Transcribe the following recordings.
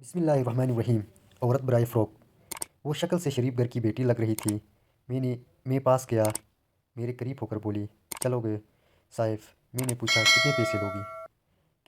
بسم اللہ الرحمن الرحیم۔ عورت برائے فروغ۔ وہ شکل سے شریف گھر کی بیٹی لگ رہی تھی۔ میں پاس گیا، میرے قریب ہو کر بولی، چلو گے صائف؟ میں نے پوچھا، کتنے پیسے لوگی؟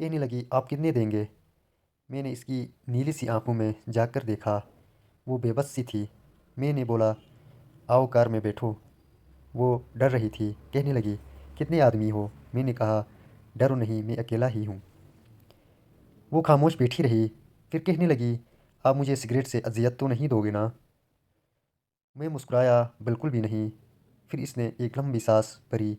کہنے لگی، آپ کتنے دیں گے؟ میں نے اس کی نیلی سی آنکھوں میں جا کر دیکھا، وہ بے بس سی تھی۔ میں نے بولا، آؤ کار میں بیٹھو۔ وہ ڈر رہی تھی۔ کہنے لگی، کتنے آدمی ہو؟ میں نے کہا، ڈرو نہیں، میں اکیلا ہی ہوں۔ وہ خاموش بیٹھی رہی، پھر کہنے لگی، آپ مجھے سگریٹ سے اذیت تو نہیں دو گے نا؟ میں مسکرایا، بالکل بھی نہیں۔ پھر اس نے ایک لمبی سانس بھری،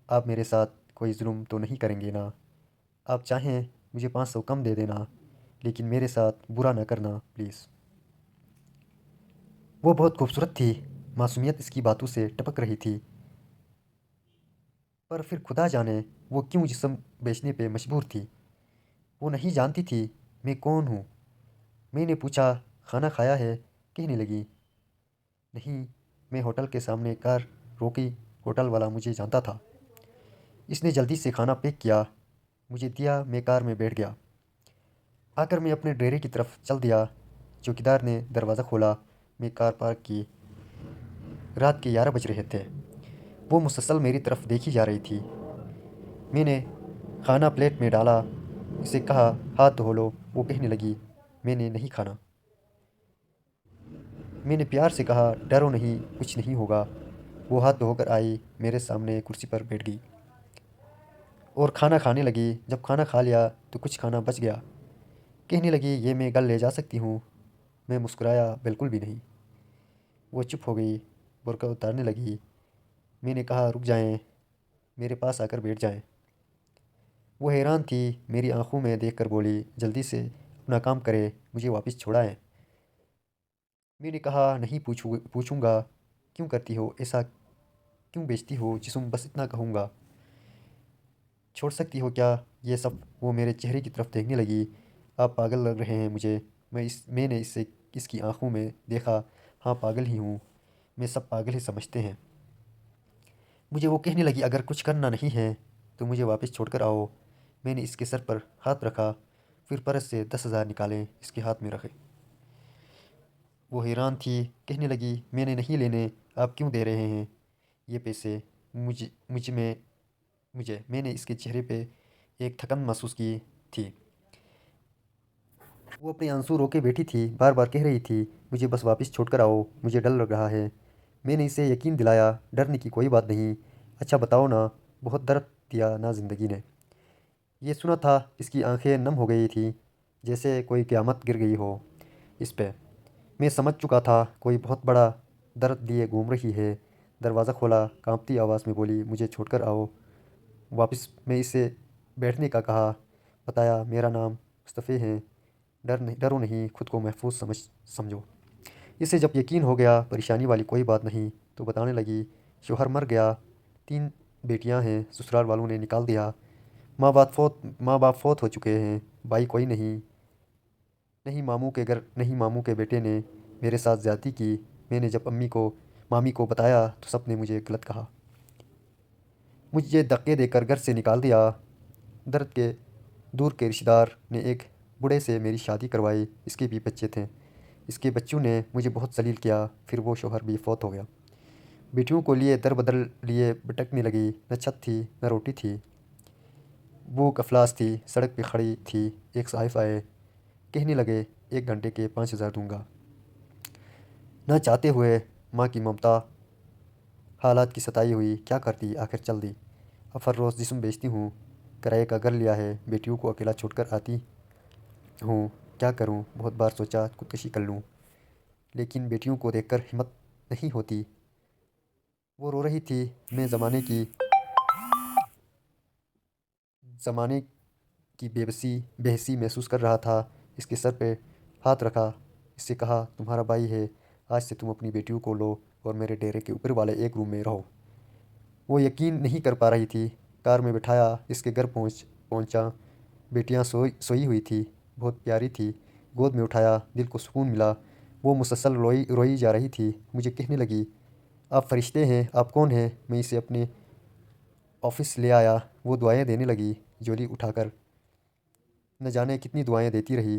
آپ میرے ساتھ کوئی ظلم تو نہیں کریں گے نا؟ آپ چاہیں مجھے 500 کم دے دینا، لیکن میرے ساتھ برا نہ کرنا پلیز۔ وہ بہت خوبصورت تھی، معصومیت اس کی باتوں سے ٹپک رہی تھی، پر پھر خدا جانے وہ کیوں جسم بیچنے پہ مجبور تھی۔ وہ نہیں جانتی تھی میں کون ہوں۔ میں نے پوچھا، کھانا کھایا ہے؟ کہنے لگی، نہیں، میں ہوٹل کے سامنے کار روکی، ہوٹل والا مجھے جانتا تھا۔ اس نے جلدی سے کھانا پیک کیا، مجھے دیا، میں کار میں بیٹھ گیا۔ آ کر میں اپنے ڈیرے کی طرف چل دیا۔ چوکیدار نے دروازہ کھولا، میں کار پارک کی۔ رات کے 11 بج رہے تھے۔ وہ مسلسل میری طرف دیکھی جا رہی تھی۔ میں نے کھانا پلیٹ میں ڈالا، اسے کہا، ہاتھ دھو لو۔ وہ کہنے لگی، میں نے نہیں کھانا۔ میں نے پیار سے کہا، ڈرو نہیں، کچھ نہیں ہوگا۔ وہ ہاتھ دھو کر آئی، میرے سامنے کرسی پر بیٹھ گئی اور کھانا کھانے لگی۔ جب کھانا کھا لیا تو کچھ کھانا بچ گیا۔ کہنے لگی، یہ میں گل لے جا سکتی ہوں؟ میں مسکرایا، بالکل بھی نہیں۔ وہ چپ ہو گئی، برقع اتارنے لگی۔ میں نے کہا، رک جائیں، میرے پاس آ کر بیٹھ جائیں۔ وہ حیران تھی، میری آنکھوں میں دیکھ کر بولی، جلدی سے اپنا کام کرے، مجھے واپس چھوڑائیں۔ میں نے کہا، نہیں پوچھوں گا، کیوں کرتی ہو ایسا؟ کیوں بیچتی ہو جسم؟ بس اتنا کہوں گا، چھوڑ سکتی ہو کیا یہ سب؟ وہ میرے چہرے کی طرف دیکھنے لگی، آپ پاگل لگ رہے ہیں مجھے۔ میں نے اس کی آنکھوں میں دیکھا، ہاں پاگل ہی ہوں، میں سب پاگل ہی سمجھتے ہیں مجھے۔ وہ کہنے لگی، اگر کچھ کرنا نہیں ہے تو مجھے واپس چھوڑ کر آؤ۔ میں نے اس کے سر پر ہاتھ رکھا، پھر پرس سے 10,000 نکالے، اس کے ہاتھ میں رکھے۔ وہ حیران تھی، کہنے لگی، میں نے نہیں لینے، آپ کیوں دے رہے ہیں یہ پیسے مجھے؟ میں نے اس کے چہرے پہ ایک تھکن محسوس کی تھی۔ وہ اپنے آنسو روکے بیٹھی تھی، بار بار کہہ رہی تھی، مجھے بس واپس چھوڑ کر آؤ، مجھے ڈر لگ رہا ہے۔ میں نے اسے یقین دلایا، ڈرنے کی کوئی بات نہیں۔ اچھا بتاؤ نا، بہت درد دیا نا زندگی نے؟ یہ سنا تھا، اس کی آنکھیں نم ہو گئی تھیں، جیسے کوئی قیامت گر گئی ہو اس پہ۔ میں سمجھ چکا تھا، کوئی بہت بڑا درد لیے گھوم رہی ہے۔ دروازہ کھولا، کانپتی آواز میں بولی، مجھے چھوڑ کر آؤ واپس۔ میں اسے بیٹھنے کا کہا، بتایا، میرا نام مصطفی ہے، ڈرو نہیں، خود کو محفوظ سمجھو۔ اسے جب یقین ہو گیا پریشانی والی کوئی بات نہیں تو بتانے لگی، شوہر مر گیا، 3 بیٹیاں ہیں، سسرال والوں نے نکال دیا، ماں باپ فوت ہو چکے ہیں، بھائی کوئی نہیں، نہیں ماموں کے بیٹے نے میرے ساتھ زیادتی کی۔ میں نے جب مامی کو بتایا تو سب نے مجھے غلط کہا، مجھے دھکے دے کر گھر سے نکال دیا۔ دور کے رشتہ دار نے ایک بوڑھے سے میری شادی کروائی، اس کے بھی بچے تھے۔ اس کے بچوں نے مجھے بہت ذلیل کیا، پھر وہ شوہر بھی فوت ہو گیا۔ بیٹیوں کو لیے در بدر لیے بھٹکنے لگی، نہ چھت تھی نہ روٹی تھی، بھوک افلاس تھی، سڑک پہ کھڑی تھی۔ ایک صاحب آئے، کہنے لگے، 1 گھنٹے کے 5,000 دوں گا۔ نہ چاہتے ہوئے ماں کی ممتا، حالات کی ستائی ہوئی، کیا کرتی، آخر چل دی۔ اب ہر روز جسم بیچتی ہوں، کرائے کا گھر لیا ہے، بیٹیوں کو اکیلا چھوڑ کر آتی ہوں، کیا کروں؟ بہت بار سوچا خودکشی کر لوں، لیکن بیٹیوں کو دیکھ کر ہمت نہیں ہوتی۔ وہ رو رہی تھی، میں زمانے کی بے حسی محسوس کر رہا تھا۔ اس کے سر پہ ہاتھ رکھا، اس سے کہا، تمہارا بھائی ہے، آج سے تم اپنی بیٹیوں کو لو اور میرے ڈیرے کے اوپر والے ایک روم میں رہو۔ وہ یقین نہیں کر پا رہی تھی۔ کار میں بٹھایا، اس کے گھر پہنچا، بیٹیاں سوئی ہوئی تھی، بہت پیاری تھی، گود میں اٹھایا، دل کو سکون ملا۔ وہ مسلسل روئی جا رہی تھی۔ مجھے کہنے لگی، آپ فرشتے ہیں، آپ کون ہیں؟ میں اسے اپنے آفس لے آیا، وہ دعائیں دینے لگی، جھولی اٹھا کر۔ نہ جانے کتنی دعائیں دیتی رہی۔